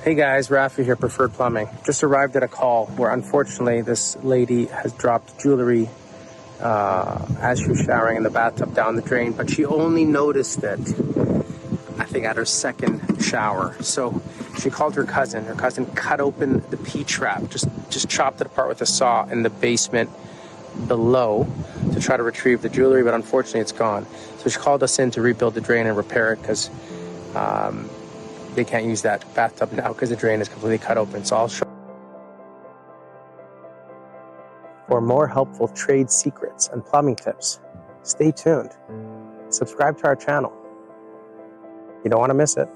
Hey guys, Rafi here, Preferred Plumbing. Just arrived at a call where unfortunately this lady has dropped jewelry as she was showering in the bathtub down the drain, but she only noticed it, I think, at her second shower. So she called her cousin. Her cousin cut open the P-trap, just chopped it apart with a saw in the basement below to try to retrieve the jewelry, but unfortunately it's gone. So she called us in to rebuild the drain and repair it because they can't use that bathtub now because the drain is completely cut open. So I'll show. For more helpful trade secrets and plumbing tips, stay tuned. Subscribe to our channel. You don't want to miss it.